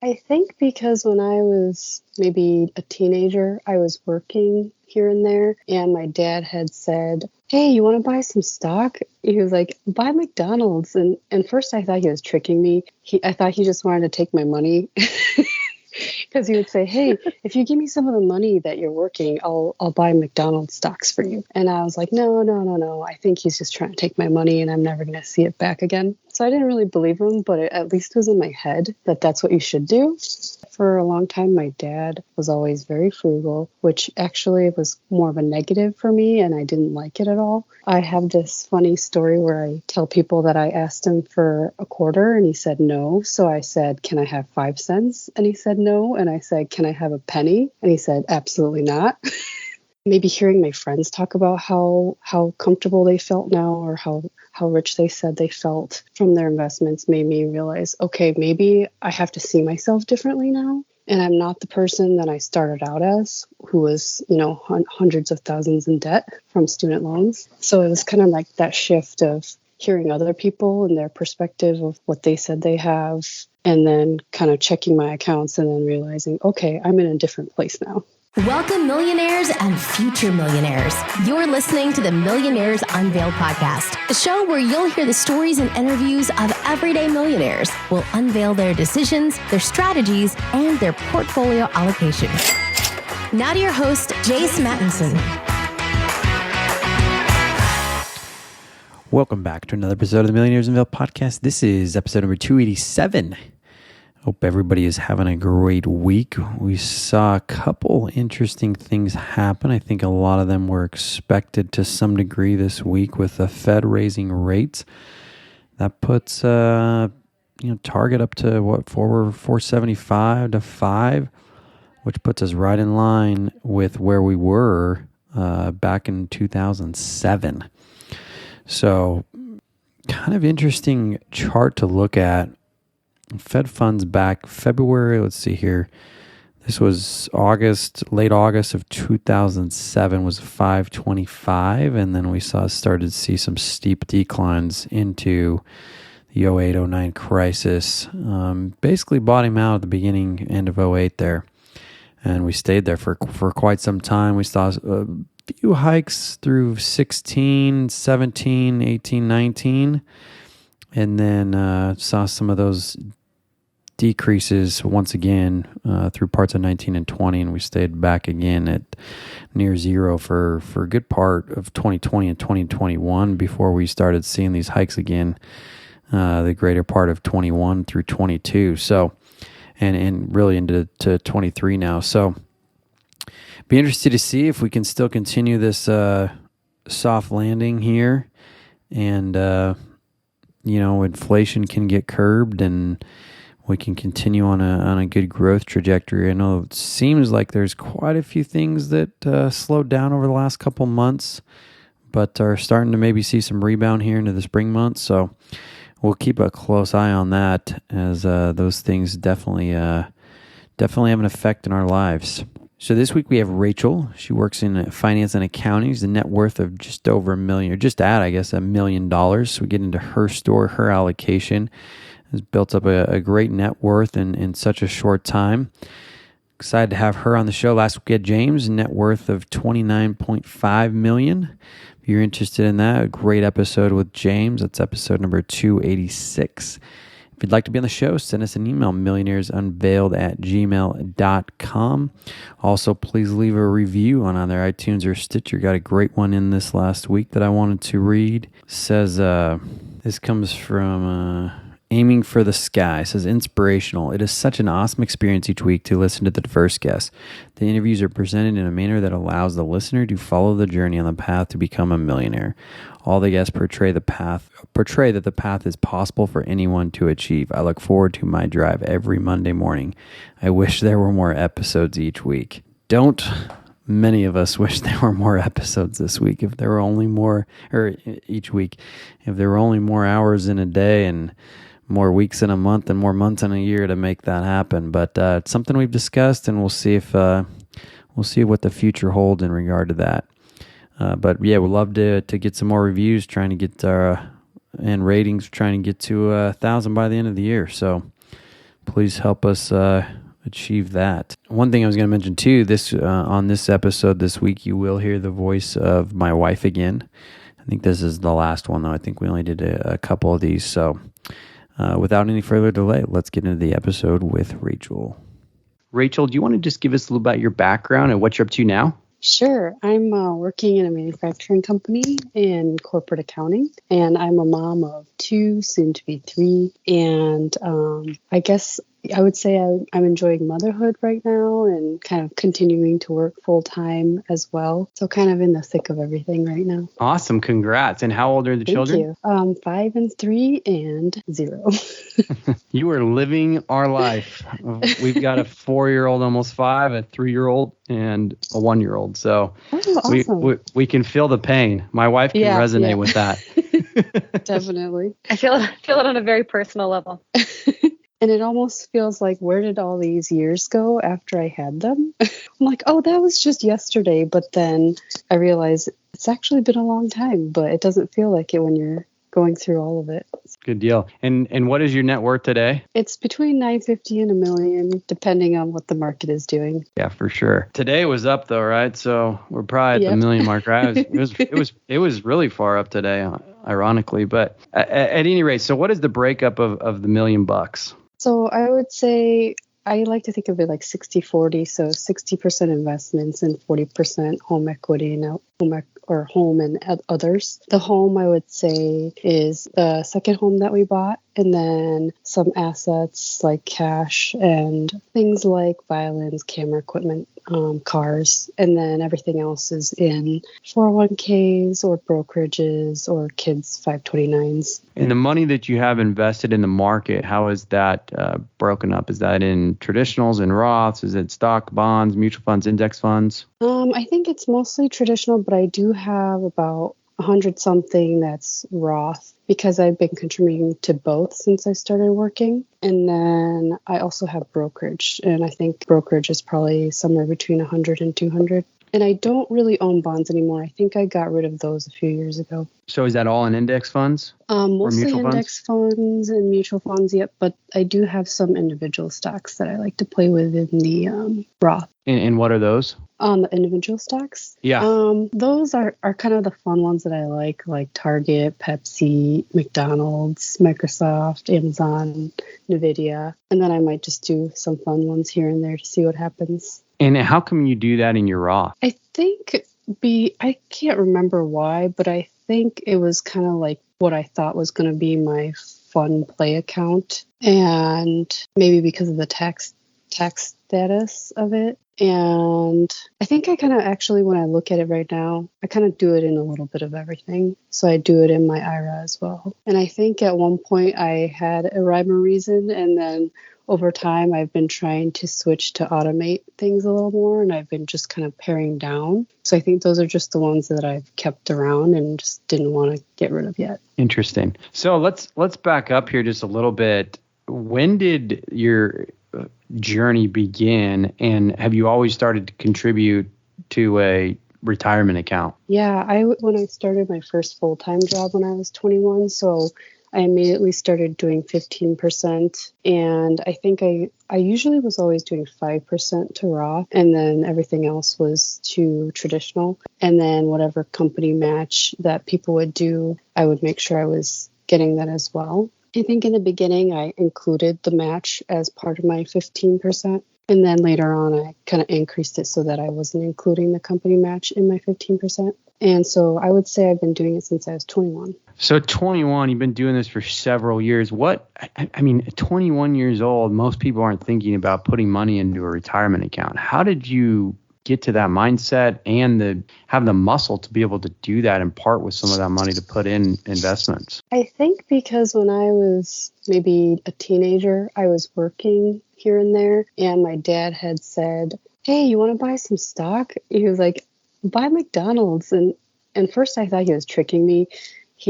I think because when I was maybe a teenager, I was working here and there, and my dad had said, "Hey, you want to buy some stock?" He was like, "Buy McDonald's." And first I thought he was tricking me. I thought he just wanted to take my money. Because he would say, "Hey, if you give me some of the money that you're working, I'll buy McDonald's stocks for you." And I was like, "No, no, no, no. I think he's just trying to take my money, and I'm never going to see it back again." So I didn't really believe him, but it at least was in my head that that's what you should do. For a long time, my dad was always very frugal, which actually was more of a negative for me, and I didn't like it at all. I have this funny story where I tell people that I asked him for a quarter, and he said no. So I said, "Can I have 5 cents?" And he said no. And I said, "Can I have a penny?" And he said, "Absolutely not." Maybe hearing my friends talk about how comfortable they felt now, or how rich they said they felt from their investments, made me realize, okay, maybe I have to see myself differently now. And I'm not the person that I started out as, who was, hundreds of thousands in debt from student loans. So it was kind of like that shift of hearing other people and their perspective of what they said they have, and then kind of checking my accounts and then realizing, okay, I'm in a different place now. Welcome, millionaires and future millionaires. You're listening to the Millionaires Unveiled podcast, a show where you'll hear the stories and interviews of everyday millionaires. We'll unveil their decisions, their strategies, and their portfolio allocation. Now to your host, Jace Mattinson. Welcome back to another episode of the Millionaires Unveiled podcast. This is episode number 287. Hope everybody is having a great week. We saw a couple interesting things happen. I think a lot of them were expected to some degree this week with the Fed raising rates. That puts target up to 475 to 5, which puts us right in line with where we were back in 2007. So, kind of interesting chart to look at. Fed funds back February, let's see here. This was late August of 2007 was 525, and then we started to see some steep declines into the 08-09 crisis. Basically bottoming out at the end of 08 there. And we stayed there for quite some time. We saw a few hikes through 16, 17, 18, 19, and then saw some of those decreases once again through parts of 19 and 20, and we stayed back again at near zero for a good part of 2020 and 2021 before we started seeing these hikes again the greater part of 21 through 22. So and really into 23 now. So be interested to see if we can still continue this soft landing here, and inflation can get curbed and we can continue on a good growth trajectory. I know it seems like there's quite a few things that slowed down over the last couple months, but are starting to maybe see some rebound here into the spring months. So we'll keep a close eye on that, as those things definitely have an effect in our lives. So this week we have Rachel. She works in finance and accounting. She's a net worth of just over $1 million, or just at, I guess, $1 million. So we get into her store, her allocation. Has built up a great net worth in such a short time. Excited to have her on the show. Last week we had James, net worth of $29.5 million. If you're interested in that, a great episode with James. That's episode number 286. If you'd like to be on the show, send us an email, millionairesunveiled@gmail.com. Also, please leave a review on either iTunes or Stitcher. Got a great one in this last week that I wanted to read. It says, this comes from Aiming for the Sky. It says, inspirational. It is such an awesome experience each week to listen to the diverse guests. The interviews are presented in a manner that allows the listener to follow the journey on the path to become a millionaire. All the guests portray that the path is possible for anyone to achieve. I look forward to my drive every Monday morning. I wish there were more episodes each week. Don't many of us wish there were more episodes this week? If there were only more, or each week, if there were only more hours in a day and more weeks in a month and more months in a year to make that happen. But it's something we've discussed, and we'll see what the future holds in regard to that. But yeah, we'd love to get some more reviews, trying to get and ratings, trying to get to 1,000 by the end of the year. So please help us achieve that. One thing I was going to mention too, this on this episode this week, you will hear the voice of my wife again. I think this is the last one, though. I think we only did a couple of these. So without any further delay, let's get into the episode with Rachel. Rachel, do you want to just give us a little about your background and what you're up to now? Sure. I'm working in a manufacturing company in corporate accounting, and I'm a mom of 2, soon to be 3. And I guess I would say I'm enjoying motherhood right now and kind of continuing to work full time as well. So kind of in the thick of everything right now. Awesome. Congrats. And how old are the children? Thank you. 5 and 3 and 0. You are living our life. We've got a 4-year-old, almost 5, a 3-year-old, and a 1-year-old. So awesome. we can feel the pain. My wife can resonate with that. Definitely. I feel it on a very personal level. And it almost feels like, where did all these years go after I had them? I'm like, oh, that was just yesterday. But then I realize it's actually been a long time, but it doesn't feel like it when you're going through all of it. Good deal. And what is your net worth today? It's between $950 and $1 million, depending on what the market is doing. Yeah, for sure. Today was up though, right? So we're probably at the $1 million mark, right? It was really far up today, ironically. But at any rate, so what is the breakup of the $1 million? So I would say I like to think of it like 60-40. So 60% investments and 40% home equity and home and others. The home, I would say, is the second home that we bought, and then some assets like cash and things like violins, camera equipment, cars, and then everything else is in 401ks or brokerages or kids 529s. And the money that you have invested in the market, how is that broken up? Is that in traditionals and Roths? Is it stock, bonds, mutual funds, index funds? I think it's mostly traditional, but I do have about 100 something that's Roth because I've been contributing to both since I started working. And then I also have brokerage, and I think brokerage is probably somewhere between 100 and 200. And I don't really own bonds anymore. I think I got rid of those a few years ago. So is that all in index funds? Mostly index funds and mutual funds, yep. But I do have some individual stocks that I like to play with in the Roth. And what are those? The individual stocks? Yeah. Those are kind of the fun ones that I like Target, Pepsi, McDonald's, Microsoft, Amazon, NVIDIA. And then I might just do some fun ones here and there to see what happens. And how come you do that in your Roth? I think I can't remember why, but I think it was kind of like what I thought was going to be my fun play account. And maybe because of the tax status of it. And I think I kind of actually, when I look at it right now, I kind of do it in a little bit of everything. So I do it in my IRA as well. And I think at one point I had a rhyme or reason, and then over time, I've been trying to switch to automate things a little more, and I've been just kind of paring down. So I think those are just the ones that I've kept around and just didn't want to get rid of yet. Interesting. So let's back up here just a little bit. When did your journey begin, and have you always started to contribute to a retirement account? Yeah, when I started my first full-time job when I was 21, so I immediately started doing 15%, and I think I usually was always doing 5% to Roth, and then everything else was to traditional. And then whatever company match that people would do, I would make sure I was getting that as well. I think in the beginning, I included the match as part of my 15%. And then later on, I kind of increased it so that I wasn't including the company match in my 15%. And so I would say I've been doing it since I was 21. So 21, you've been doing this for several years. I mean, 21 years old, most people aren't thinking about putting money into a retirement account. How did you get to that mindset and have the muscle to be able to do that and part with some of that money to put in investments? I think because when I was maybe a teenager, I was working here and there, and my dad had said, hey, you want to buy some stock? He was like, buy McDonald's. And first I thought he was tricking me.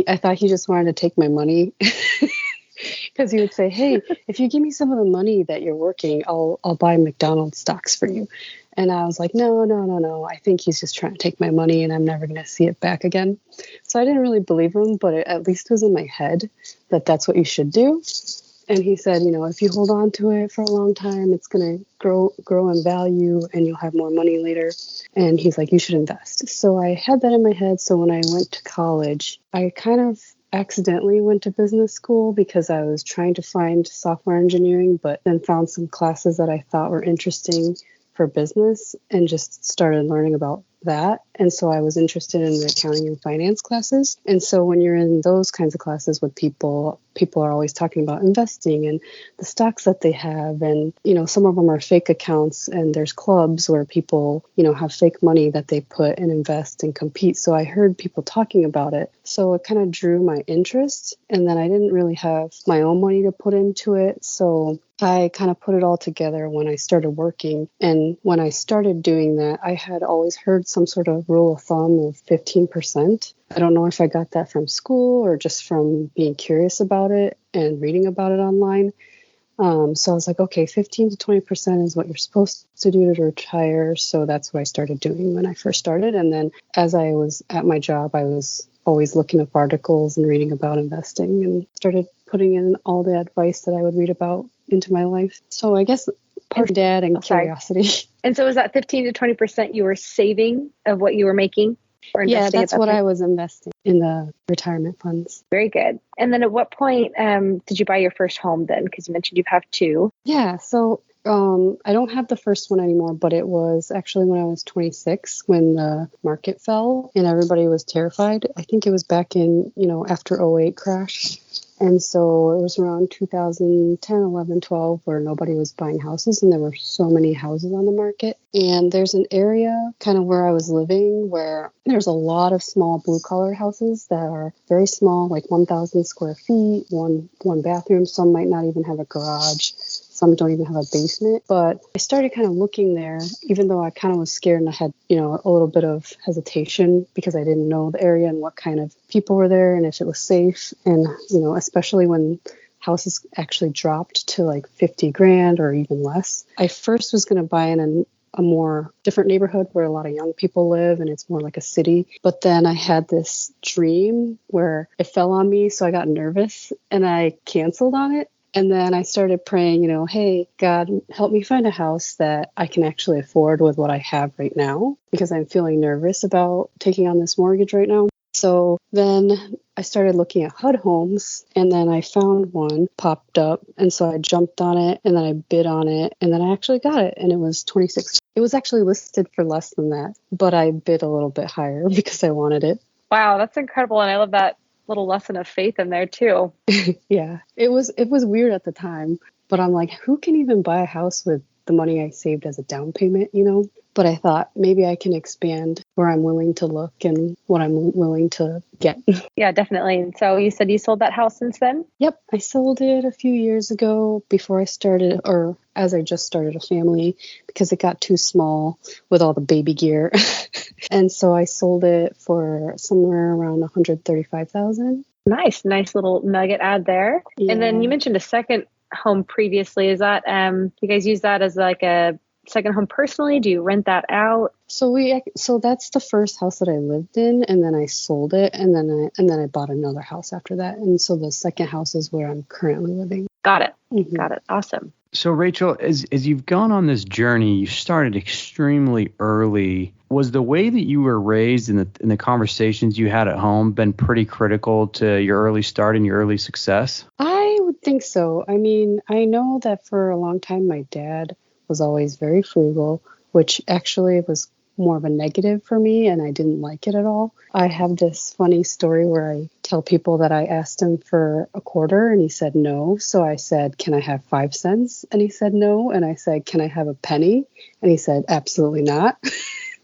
I thought he just wanted to take my money because he would say, hey, if you give me some of the money that you're working, I'll buy McDonald's stocks for you. And I was like, no. I think he's just trying to take my money and I'm never going to see it back again. So I didn't really believe him, but it at least was in my head that that's what you should do. And he said, if you hold on to it for a long time, it's going to grow in value and you'll have more money later. And he's like, you should invest. So I had that in my head. So when I went to college, I kind of accidentally went to business school because I was trying to find software engineering, but then found some classes that I thought were interesting for business and just started learning about that. And so I was interested in the accounting and finance classes. And so when you're in those kinds of classes with people are always talking about investing and the stocks that they have. And, some of them are fake accounts and there's clubs where people, have fake money that they put and invest and compete. So I heard people talking about it. So it kind of drew my interest. And then I didn't really have my own money to put into it. So I kind of put it all together when I started working. And when I started doing that, I had always heard some sort of rule of thumb of 15%. I don't know if I got that from school or just from being curious about it and reading about it online. So I was like, okay, 15 to 20% is what you're supposed to do to retire. So that's what I started doing when I first started. And then as I was at my job, I was always looking up articles and reading about investing and started putting in all the advice that I would read about into my life. So I guess part of dad and curiosity. And so was that 15 to 20% you were saving of what you were making? Yeah, that's what I was investing in the retirement funds. Very good. And then at what point did you buy your first home then? Because you mentioned you have two. Yeah, so I don't have the first one anymore, but it was actually when I was 26 when the market fell and everybody was terrified. I think it was back in, after 2008 crash. And so it was around 2010, 11, 12 where nobody was buying houses and there were so many houses on the market. And there's an area kind of where I was living where there's a lot of small blue collar houses that are very small, like 1,000 square feet, one bathroom. Some might not even have a garage. Some don't even have a basement. But I started kind of looking there, even though I kind of was scared and I had, a little bit of hesitation because I didn't know the area and what kind of people were there and if it was safe. And, especially when houses actually dropped to like 50 grand or even less. I first was going to buy in a more different neighborhood where a lot of young people live and it's more like a city. But then I had this dream where it fell on me. So I got nervous and I canceled on it. And then I started praying, hey, God, help me find a house that I can actually afford with what I have right now, because I'm feeling nervous about taking on this mortgage right now. So then I started looking at HUD homes and then I found one popped up. And so I jumped on it and then I bid on it and then I actually got it and it was 26. It was actually listed for less than that, but I bid a little bit higher because I wanted it. Wow, that's incredible. And I love that little lesson of faith in there too. Yeah, it was weird at the time, but I'm like, who can even buy a house with the money I saved as a down payment, But I thought maybe I can expand where I'm willing to look and what I'm willing to get. Yeah, definitely. And so you said you sold that house since then? Yep, I sold it a few years ago before I started, or as I just started a family, because it got too small with all the baby gear. And so I sold it for somewhere around $135,000. Nice little nugget ad there. Yeah. And then you mentioned a second home previously. Is that you guys use that as like a second home personally? Do you rent that out? So that's the first house that I lived in, and then I sold it, and then I bought another house after that. And so the second house is where I'm currently living. Got it. Mm-hmm. Got it. Awesome. So Rachel, as you've gone on this journey, you started extremely early. Was the way that you were raised in the conversations you had at home been pretty critical to your early start and your early success? I would think so. I mean, I know that for a long time my dad was always very frugal, which actually was more of a negative for me and I didn't like it at all. I have this funny story where I tell people that I asked him for a quarter and he said no. So I said, can I have 5 cents? And he said no. And I said, can I have a penny? And he said, absolutely not.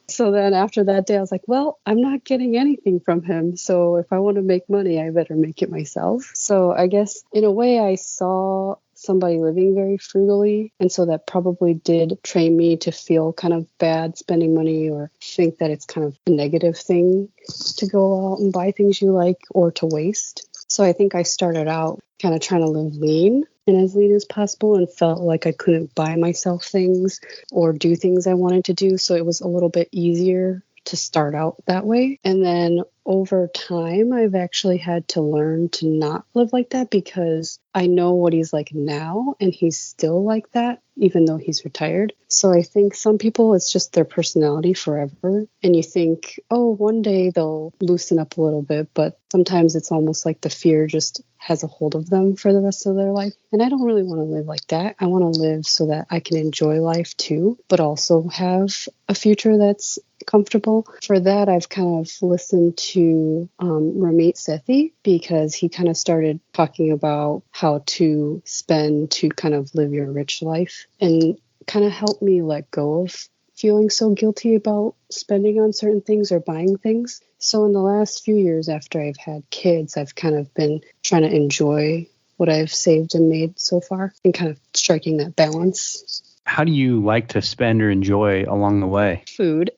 So then after that day, I was like, well, I'm not getting anything from him. So if I want to make money, I better make it myself. So I guess in a way I saw somebody living very frugally. And so that probably did train me to feel kind of bad spending money or think that it's kind of a negative thing to go out and buy things you like or to waste. So I think I started out kind of trying to live lean and as lean as possible and felt like I couldn't buy myself things or do things I wanted to do. So it was a little bit easier to start out that way. And then over time, I've actually had to learn to not live like that because I know what he's like now and he's still like that, even though he's retired. So I think some people, it's just their personality forever. And you think, oh, one day they'll loosen up a little bit. But sometimes it's almost like the fear just has a hold of them for the rest of their life. And I don't really want to live like that. I want to live so that I can enjoy life too, but also have a future that's comfortable. For that, I've kind of listened to Ramit Sethi because he kind of started talking about how to spend to kind of live your rich life and kind of helped me let go of feeling so guilty about spending on certain things or buying things. So in the last few years after I've had kids, I've kind of been trying to enjoy what I've saved and made so far and kind of striking that balance. How do you like to spend or enjoy along the way? Food.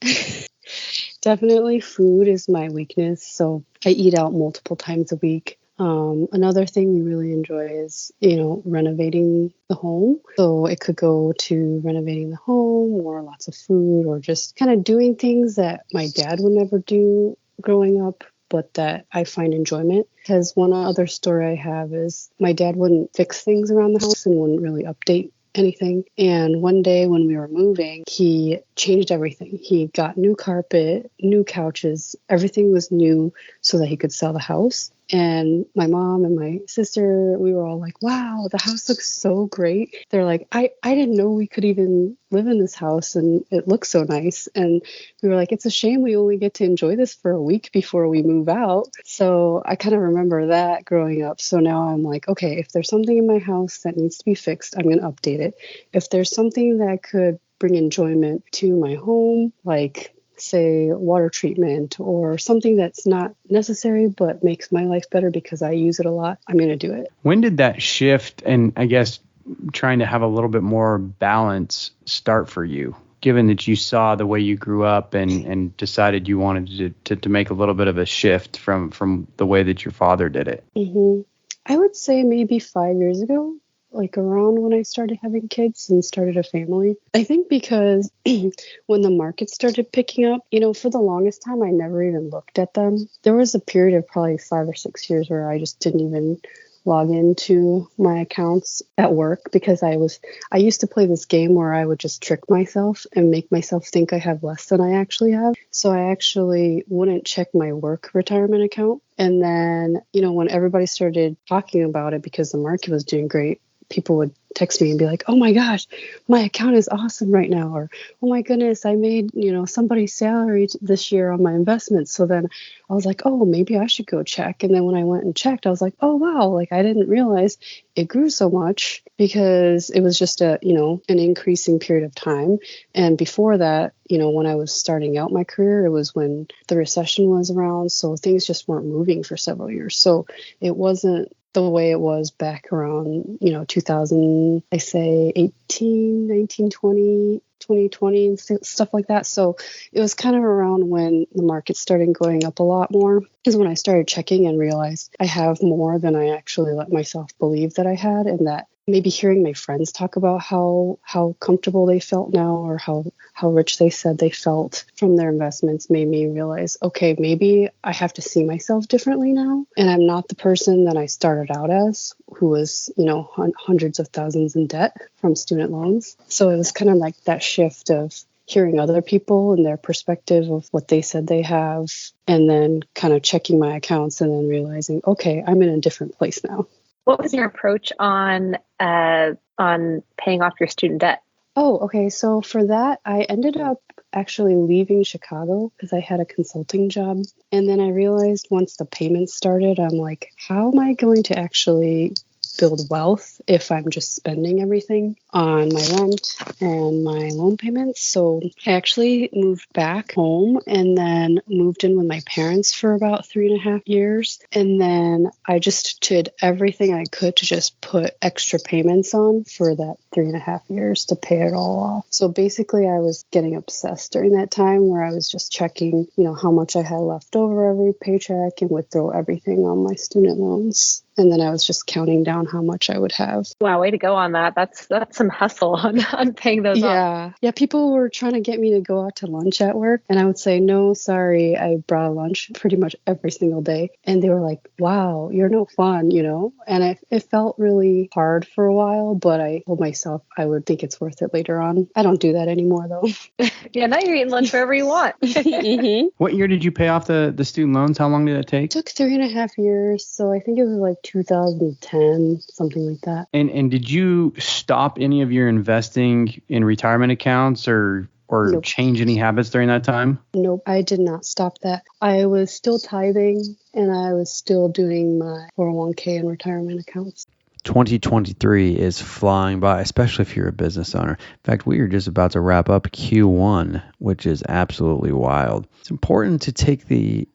Definitely food is my weakness. So I eat out multiple times a week. Another thing we really enjoy is, renovating the home. So it could go to renovating the home or lots of food or just kind of doing things that my dad would never do growing up, but that I find enjoyment. Because one other story I have is my dad wouldn't fix things around the house and wouldn't really update anything. And one day when we were moving, he changed everything. He got new carpet, new couches, everything was new so that he could sell the house. And my mom and my sister, we were all like, wow, the house looks so great. They're like, I didn't know we could even live in this house and it looks so nice. And we were like, it's a shame we only get to enjoy this for a week before we move out. So I kind of remember that growing up. So now I'm like, okay, if there's something in my house that needs to be fixed, I'm going to update it. If there's something that could bring enjoyment to my home, like say water treatment or something that's not necessary but makes my life better because I use it a lot, I'm going to do it. When did that shift and I guess trying to have a little bit more balance start for you, given that you saw the way you grew up and decided you wanted to make a little bit of a shift from the way that your father did it? Mm-hmm. I would say maybe 5 years ago, like around when I started having kids and started a family. I think because when the market started picking up, for the longest time, I never even looked at them. There was a period of probably 5 or 6 years where I just didn't even log into my accounts at work because I used to play this game where I would just trick myself and make myself think I have less than I actually have. So I actually wouldn't check my work retirement account. And then, when everybody started talking about it because the market was doing great, people would text me and be like, oh my gosh, my account is awesome right now. Or, oh my goodness, I made, somebody's salary this year on my investments. So then I was like, oh, maybe I should go check. And then when I went and checked, I was like, oh, wow, like I didn't realize it grew so much because it was just an increasing period of time. And before that, when I was starting out my career, it was when the recession was around. So things just weren't moving for several years. So it wasn't the way it was back around, 2000, I say 18, 19, 20, 2020 and stuff like that. So it was kind of around when the market started going up a lot more is when I started checking and realized I have more than I actually let myself believe that I had. And that maybe hearing my friends talk about how comfortable they felt now or how rich they said they felt from their investments made me realize, okay, maybe I have to see myself differently now. And I'm not the person that I started out as, who was, hundreds of thousands in debt from student loans. So it was kind of like that shift of hearing other people and their perspective of what they said they have, and then kind of checking my accounts and then realizing, okay, I'm in a different place now. What was your approach on paying off your student debt? Oh, okay. So for that, I ended up actually leaving Chicago because I had a consulting job. And then I realized once the payments started, I'm like, how am I going to actually build wealth if I'm just spending everything on my rent and my loan payments? So I actually moved back home and then moved in with my parents for about 3.5 years. And then I just did everything I could to just put extra payments on for that 3.5 years to pay it all off. So basically I was getting obsessed during that time where I was just checking, how much I had left over every paycheck and would throw everything on my student loans. And then I was just counting down how much I would have. Wow, way to go on that. That's some hustle on paying those off. Yeah. People were trying to get me to go out to lunch at work. And I would say, no, sorry. I brought a lunch pretty much every single day. And they were like, wow, you're no fun, And it felt really hard for a while, but I told myself I would think it's worth it later on. I don't do that anymore, though. Yeah, now you're eating lunch wherever you want. What year did you pay off the student loans? How long did it take? It took 3.5 years. So I think it was like 2010, something like that. And did you stop any of your investing in retirement accounts or Nope. change any habits during that time? Nope, I did not stop that. I was still tithing and I was still doing my 401k and retirement accounts. 2023 is flying by, especially if you're a business owner. In fact, we are just about to wrap up Q1, which is absolutely wild. It's important to take the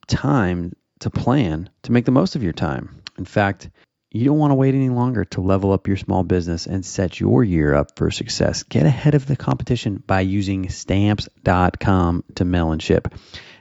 time to plan to make the most of your time. In fact, you don't want to wait any longer to level up your small business and set your year up for success. Get ahead of the competition by using Stamps.com to mail and ship.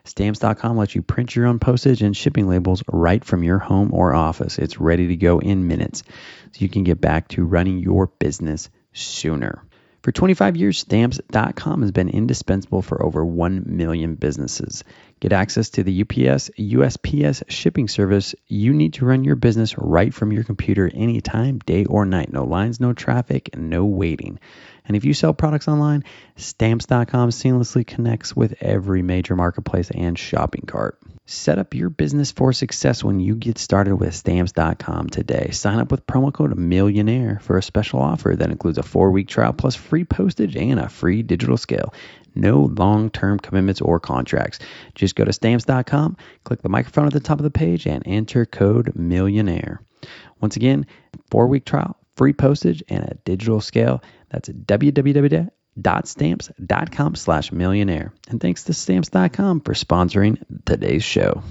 Stamps.com lets you print your own postage and shipping labels right from your home or office. It's ready to go in minutes, so you can get back to running your business sooner. For 25 years, Stamps.com has been indispensable for over 1 million businesses. Get access to the UPS, USPS shipping service you need to run your business right from your computer anytime, day or night. No lines, no traffic, and no waiting. And if you sell products online, Stamps.com seamlessly connects with every major marketplace and shopping cart. Set up your business for success when you get started with Stamps.com today. Sign up with promo code Millionaire for a special offer that includes a 4-week trial plus free postage and a free digital scale. No long-term commitments or contracts. Just go to Stamps.com, click the microphone at the top of the page, and enter code Millionaire. Once again, 4-week trial, free postage, and a digital scale. That's www.stamps.com/millionaire. And thanks to Stamps.com for sponsoring today's show.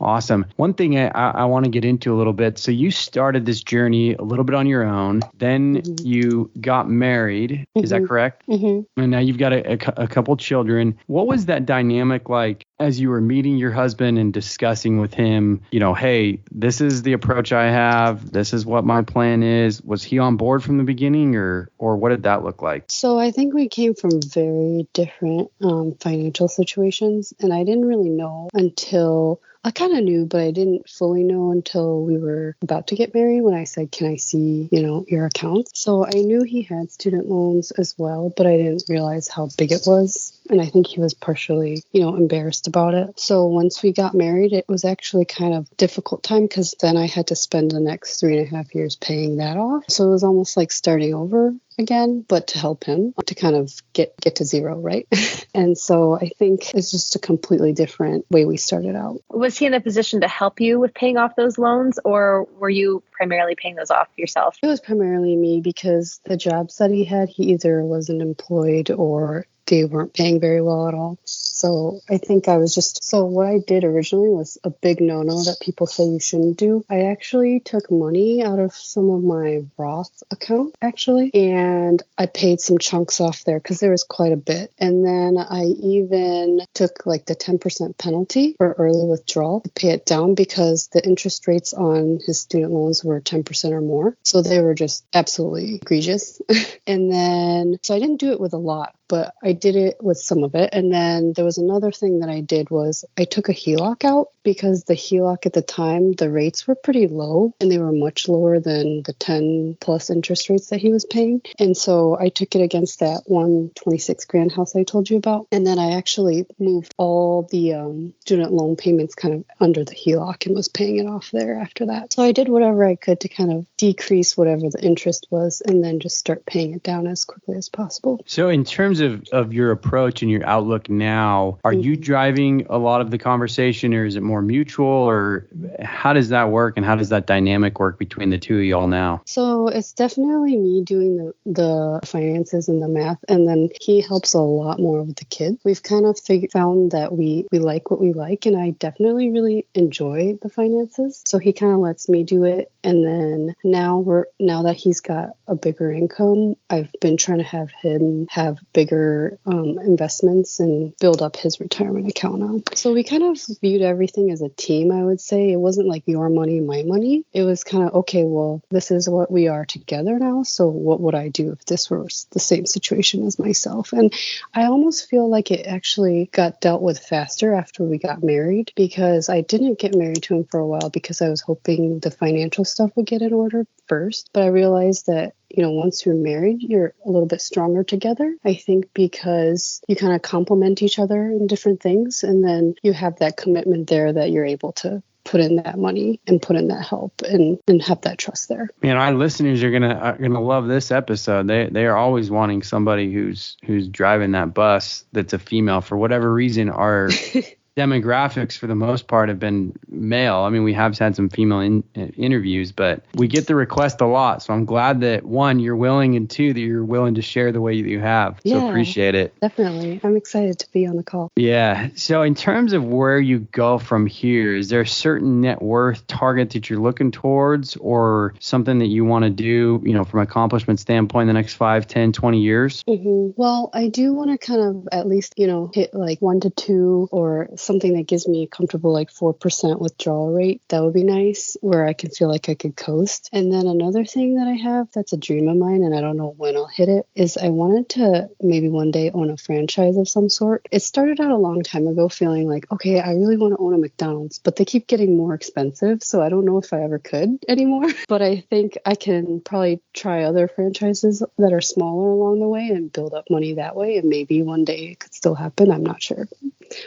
Awesome. One thing I want to get into a little bit. So you started this journey a little bit on your own. Then you got married. Is that correct? And now you've got a couple children. What was that dynamic like as you were meeting your husband and discussing with him, hey, this is the approach I have. This is what my plan is. Was he on board from the beginning or what did that look like? So I think we came from very different financial situations. And I didn't really know until I kind of knew, but I didn't fully know until we were about to get married when I said, can I see, your accounts? So I knew he had student loans as well, but I didn't realize how big it was. And I think he was partially, embarrassed about it. So once we got married, it was actually kind of difficult time because then I had to spend the next 3.5 years paying that off. So it was almost like starting over again, but to help him to kind of get to zero, right? And so I think it's just a completely different way we started out. Was he in a position to help you with paying off those loans, or were you primarily paying those off yourself? It was primarily me because the jobs that he had, he either wasn't employed or they weren't paying very well at all. So I think so what I did originally was a big no-no that people say you shouldn't do. I actually took money out of some of my Roth account, actually, and I paid some chunks off there because there was quite a bit. And then I even took like the 10% penalty for early withdrawal to pay it down because the interest rates on his student loans were 10% or more. So they were just absolutely egregious. And then, so I didn't do it with a lot, but I did it with some of it. And then there was another thing that I did was I took a HELOC out because the HELOC at the time, the rates were pretty low and they were much lower than the 10 plus interest rates that he was paying. And so I took it against that $126,000 house I told you about. And then I actually moved all the student loan payments kind of under the HELOC and was paying it off there after that. So I did whatever I could to kind of decrease whatever the interest was and then just start paying it down as quickly as possible. So in terms of your approach and your outlook now, are you driving a lot of the conversation or is it more mutual, or how does that work and how does that dynamic work between the two of y'all now? So it's definitely me doing the finances and the math, and then he helps a lot more with the kids. We've kind of found that we like what we like, and I definitely really enjoy the finances. So he kind of lets me do it. And then now that he's got a bigger income, I've been trying to have him have bigger investments and build up up his retirement account now. So we kind of viewed everything as a team, I would say. It wasn't like your money, my money. It was kind of, okay, well, this is what we are together now. So what would I do if this were the same situation as myself? And I almost feel like it actually got dealt with faster after we got married, because I didn't get married to him for a while because I was hoping the financial stuff would get in order first. But I realized that, once you're married, you're a little bit stronger together. I think because you kind of complement each other in different things. And then you have that commitment there that you're able to put in that money and put in that help and have that trust there. Our listeners are gonna love this episode. They are always wanting somebody who's driving that bus that's a female. For whatever reason, our demographics for the most part have been male. I mean, we have had some female interviews, but we get the request a lot. So I'm glad that, one, you're willing, and two, that you're willing to share the way that you have. So appreciate it. Definitely. I'm excited to be on the call. Yeah. So in terms of where you go from here, is there a certain net worth target that you're looking towards, or something that you want to do, from an accomplishment standpoint, the next 5, 10, 20 years? Mm-hmm. Well, I do want to kind of at least, hit like 1 to 2 or something that gives me a comfortable like 4% withdrawal rate. That would be nice, where I can feel like I could coast. And then another thing that I have that's a dream of mine, and I don't know when I'll hit it, is I wanted to maybe one day own a franchise of some sort. It started out a long time ago feeling like, okay, I really want to own a McDonald's, but they keep getting more expensive. So I don't know if I ever could anymore. But I think I can probably try other franchises that are smaller along the way and build up money that way. And maybe one day it could still happen. I'm not sure.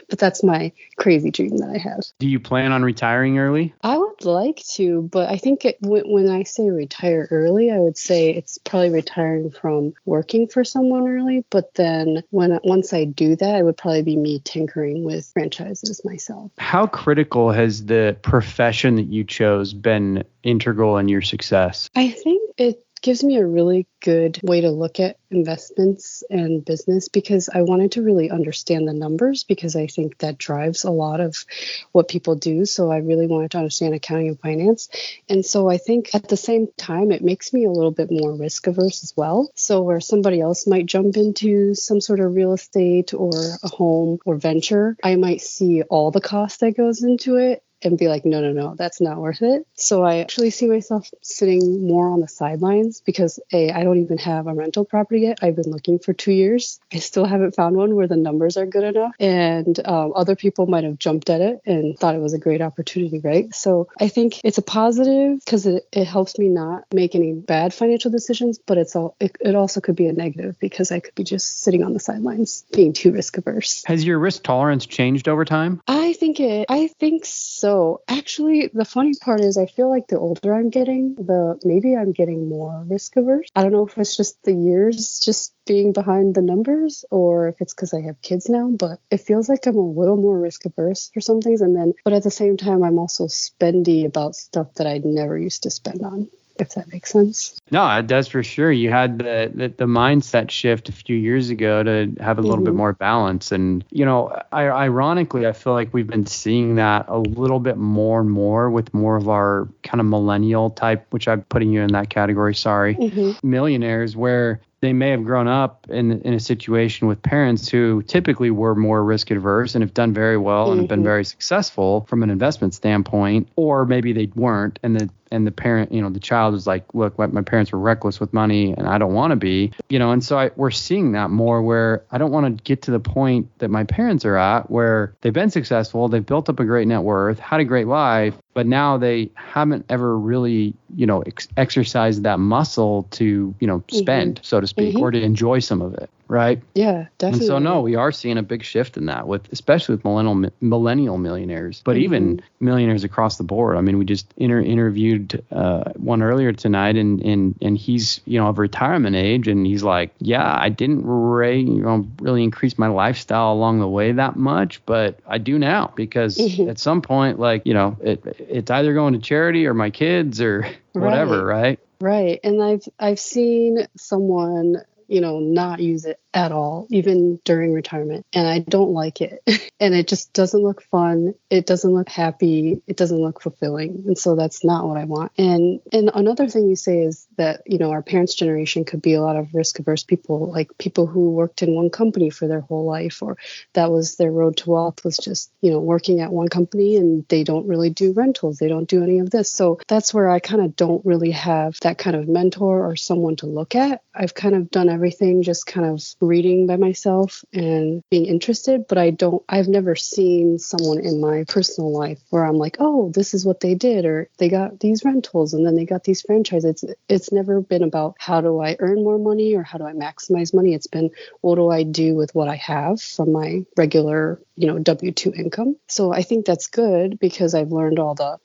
But that's my crazy dream that I have. Do you plan on retiring early? I would like to, but I think when I say retire early, I would say it's probably retiring from working for someone early. But then once I do that, it would probably be me tinkering with franchises myself. How critical has the profession that you chose been integral in your success? I think it gives me a really good way to look at investments and business, because I wanted to really understand the numbers, because I think that drives a lot of what people do. So I really wanted to understand accounting and finance. And so I think at the same time, it makes me a little bit more risk averse as well. So where somebody else might jump into some sort of real estate or a home or venture, I might see all the cost that goes into it and be like, no, that's not worth it. So I actually see myself sitting more on the sidelines, because I don't even have a rental property yet. I've been looking for 2 years. I still haven't found one where the numbers are good enough. And other people might have jumped at it and thought it was a great opportunity, right? So I think it's a positive, because it helps me not make any bad financial decisions, but it also could be a negative, because I could be just sitting on the sidelines, being too risk averse. Has your risk tolerance changed over time? I think so. Actually, the funny part is I feel like the older I'm getting, maybe I'm getting more risk averse. I don't know if it's just the years just being behind the numbers, or if it's because I have kids now, but it feels like I'm a little more risk averse for some things. But at the same time, I'm also spendy about stuff that I never used to spend on, if that makes sense. No, it does for sure. You had the mindset shift a few years ago to have a little bit more balance. And, ironically, I feel like we've been seeing that a little bit more and more with more of our kind of millennial type, which I'm putting you in that category, millionaires, where they may have grown up in a situation with parents who typically were more risk adverse and have done very well and have been very successful from an investment standpoint, or maybe they weren't. And the parent, the child was like, look, my parents were reckless with money and I don't want to be, and so we're seeing that more, where I don't want to get to the point that my parents are at, where they've been successful, they've built up a great net worth, had a great life, but now they haven't ever really, exercised that muscle to, spend, so to speak, or to enjoy some of it. Right. Yeah, definitely. And so, we are seeing a big shift in that, especially with millennial millionaires, but even millionaires across the board. I mean, we just interviewed one earlier tonight, and he's, of retirement age, and he's like, yeah, I didn't really increase my lifestyle along the way that much, but I do now, because at some point, it's either going to charity or my kids or whatever, right? Right. And I've seen someone, not use it at all, even during retirement. And I don't like it. And it just doesn't look fun. It doesn't look happy. It doesn't look fulfilling. And so that's not what I want. And another thing you say is that, our parents' generation could be a lot of risk averse people, like people who worked in one company for their whole life, or that was their road to wealth, was just, working at one company, and they don't really do rentals. They don't do any of this. So that's where I kind of don't really have that kind of mentor or someone to look at. I've kind of done everything just kind of reading by myself and being interested, but I've never seen someone in my personal life where I'm like, oh, this is what they did, or they got these rentals and then they got these franchises. It's never been about how do I earn more money or how do I maximize money. It's been, what do I do with what I have from my regular, W-2 income? So I think that's good because I've learned all the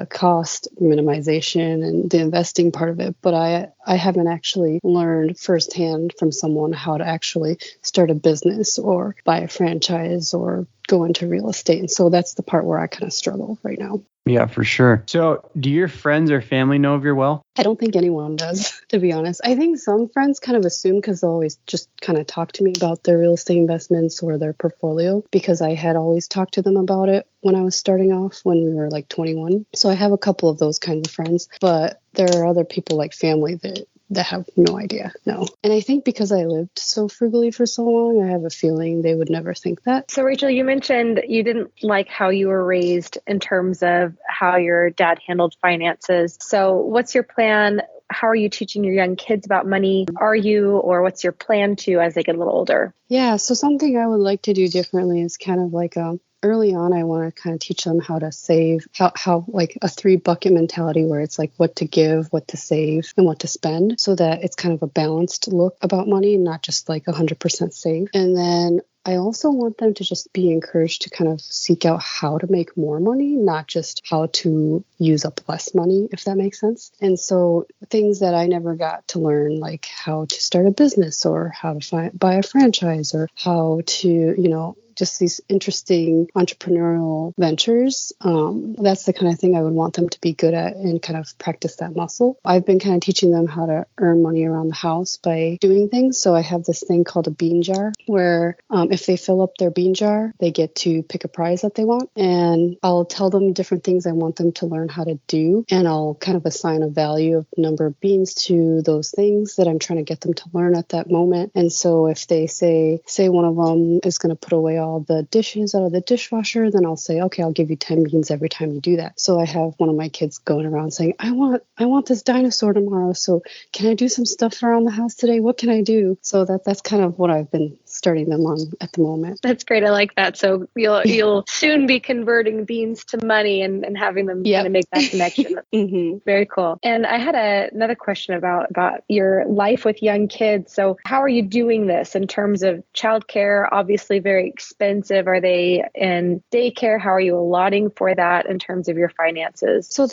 cost minimization and the investing part of it, but I haven't actually learned firsthand from someone how to actually start a business or buy a franchise or go into real estate. And so that's the part where I kind of struggle right now. Yeah, for sure. So do your friends or family know of your wealth? I don't think anyone does, to be honest. I think some friends kind of assume because they'll always just kind of talk to me about their real estate investments or their portfolio, because I had always talked to them about it when I was starting off when we were like 21. So I have a couple of those kinds of friends, but there are other people like family that have no idea. No. And I think because I lived so frugally for so long, I have a feeling they would never think that. So Rachel, you mentioned you didn't like how you were raised in terms of how your dad handled finances. So what's your plan? How are you teaching your young kids about money? Are you, or what's your plan to as they get a little older? Yeah. So something I would like to do differently is kind of like early on, I want to kind of teach them how to save, how like a 3-bucket mentality where it's like what to give, what to save, and what to spend, so that it's kind of a balanced look about money and not just like 100% save. And then I also want them to just be encouraged to kind of seek out how to make more money, not just how to use up less money, if that makes sense. And so things that I never got to learn, like how to start a business or how to buy a franchise or how to, just these interesting entrepreneurial ventures. That's the kind of thing I would want them to be good at and kind of practice that muscle. I've been kind of teaching them how to earn money around the house by doing things. So I have this thing called a bean jar where if they fill up their bean jar, they get to pick a prize that they want. And I'll tell them different things I want them to learn how to do. And I'll kind of assign a value of number of beans to those things that I'm trying to get them to learn at that moment. And so if they say one of them is going to put away all the dishes out of the dishwasher, then I'll say, okay, I'll give you 10 beans every time you do that. So I have one of my kids going around saying, I want this dinosaur tomorrow. So can I do some stuff around the house today? What can I do? So that's kind of what I've been starting them on at the moment. That's great. I like that. So you'll soon be converting beans to money and having them kind of make that connection. Mm-hmm. Very cool. And I had another question about your life with young kids. So how are you doing this in terms of childcare? Obviously very expensive. Are they in daycare? How are you allotting for that in terms of your finances? So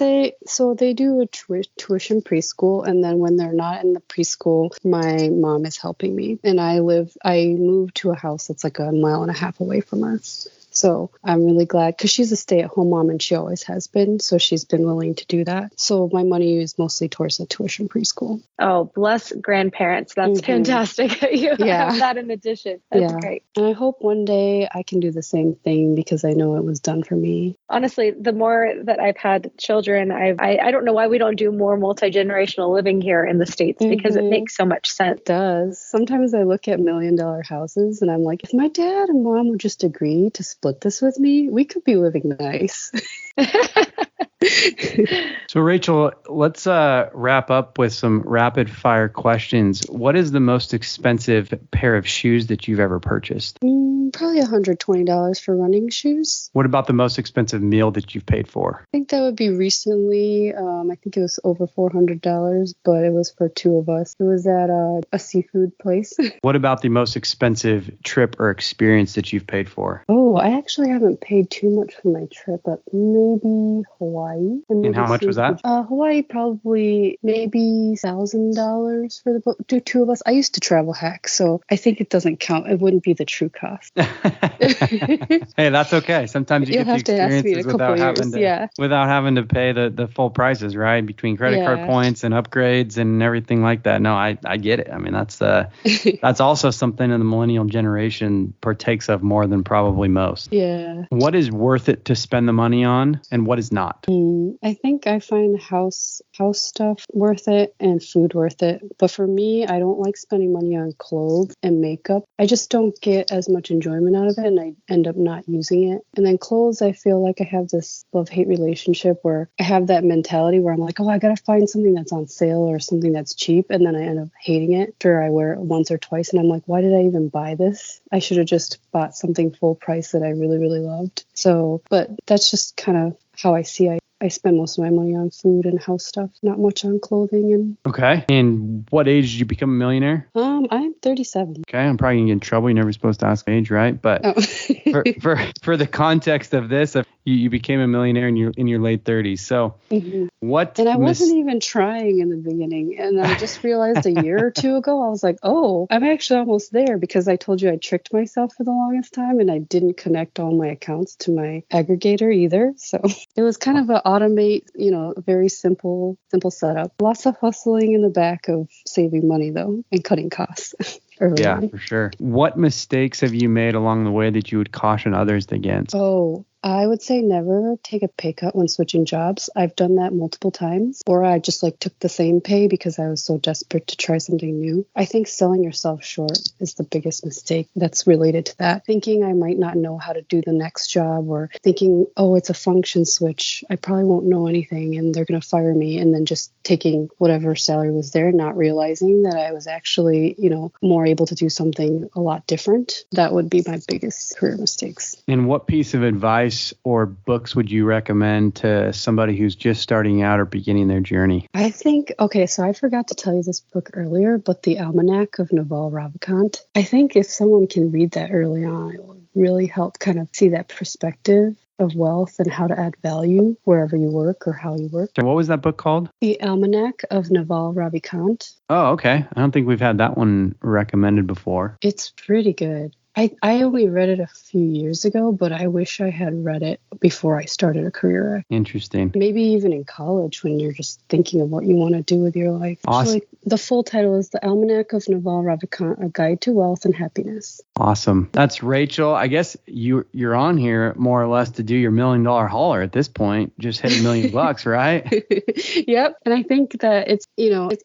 they do a tuition preschool, and then when they're not in the preschool, my mom is helping me, and I moved to a house that's like 1.5 miles away from us. So I'm really glad because she's a stay-at-home mom and she always has been. So she's been willing to do that. So my money is mostly towards the tuition preschool. Oh, bless grandparents. That's fantastic. You have that in addition. That's great. And I hope one day I can do the same thing because I know it was done for me. Honestly, the more that I've had children, I don't know why we don't do more multi-generational living here in the States because it makes so much sense. It does. Sometimes I look at $1 million houses and I'm like, if my dad and mom would just agree to split this with me, we could be living nice. So Rachel, let's wrap up with some rapid fire questions. What is the most expensive pair of shoes that you've ever purchased? Probably $120 for running shoes. What about the most expensive meal that you've paid for? I think that would be recently. I think it was over $400, but it was for 2 of us. It was at a seafood place. What about the most expensive trip or experience that you've paid for? Oh, I actually haven't paid too much for my trip, but maybe Hawaii. Hawaii. And how much was that? Hawaii, probably maybe $1,000 for the boat. Do two of us. I used to travel hack, so I think it doesn't count. It wouldn't be the true cost. Hey, that's okay. Sometimes you You'll get the have to ask me in a experiences couple without having to pay the full prices, right? Between credit card points and upgrades and everything like that. No, I get it. I mean, that's also something in the millennial generation partakes of more than probably most. Yeah. What is worth it to spend the money on and what is not? I think I find house stuff worth it and food worth it. But for me, I don't like spending money on clothes and makeup. I just don't get as much enjoyment out of it and I end up not using it. And then clothes, I feel like I have this love-hate relationship where I have that mentality where I'm like, oh, I gotta find something that's on sale or something that's cheap. And then I end up hating it after I wear it once or twice. And I'm like, why did I even buy this? I should have just bought something full price that I really, really loved. So, but that's just kind of how I see I spend most of my money on food and house stuff, not much on clothing. And okay. And what age did you become a millionaire? I'm 37. Okay, I'm probably gonna get in trouble. You're never supposed to ask age, right? But for the context of this, you became a millionaire in your late 30s. So what? And I wasn't even trying in the beginning, and I just realized a year or two ago, I was like, oh, I'm actually almost there because I told you I tricked myself for the longest time, and I didn't connect all my accounts to my aggregator either. So it was kind of an automate, a very simple setup. Lots of hustling in the back of saving money though, and cutting costs. Yeah, for sure. What mistakes have you made along the way that you would caution others against? Oh, I would say never take a pay cut when switching jobs. I've done that multiple times, or I just took the same pay because I was so desperate to try something new. I think selling yourself short is the biggest mistake that's related to that. Thinking I might not know how to do the next job, or thinking, oh, it's a function switch, I probably won't know anything and they're going to fire me, and then just taking whatever salary was there, not realizing that I was actually, more able to do something a lot different. That would be my biggest career mistakes. And what piece of advice or books would you recommend to somebody who's just starting out or beginning their journey? I think, so I forgot to tell you this book earlier, but The Almanac of Naval Ravikant. I think if someone can read that early on, it will really help kind of see that perspective of wealth and how to add value wherever you work or how you work. So what was that book called? The Almanac of Naval Ravikant. Oh, okay. I don't think we've had that one recommended before. It's pretty good. I only read it a few years ago, but I wish I had read it before I started a career. Interesting. Maybe even in college when you're just thinking of what you want to do with your life. Awesome. Actually, the full title is The Almanac of Naval Ravikant, A Guide to Wealth and Happiness. Awesome. That's Rachel. I guess you're on here more or less to do your $1 million hauler at this point. Just hit $1 million, right? Yep. And I think that it's,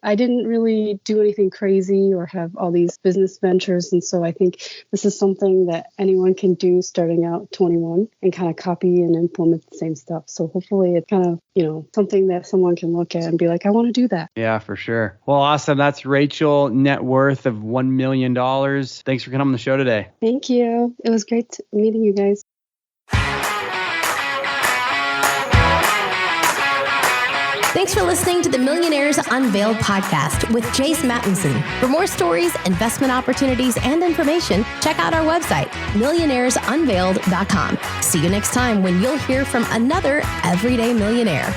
I didn't really do anything crazy or have all these business ventures. And so I think this is something that anyone can do starting out 21 and kind of copy and implement the same stuff. So hopefully it's kind of, something that someone can look at and be like, I want to do that. Yeah, for sure. Well, awesome. That's Rachel, net worth of $1 million. Thanks for coming on the show today. Thank you. It was great meeting you guys. Thanks for listening to the Millionaires Unveiled podcast with Jace Mattinson. For more stories, investment opportunities, and information, check out our website, millionairesunveiled.com. See you next time when you'll hear from another everyday millionaire.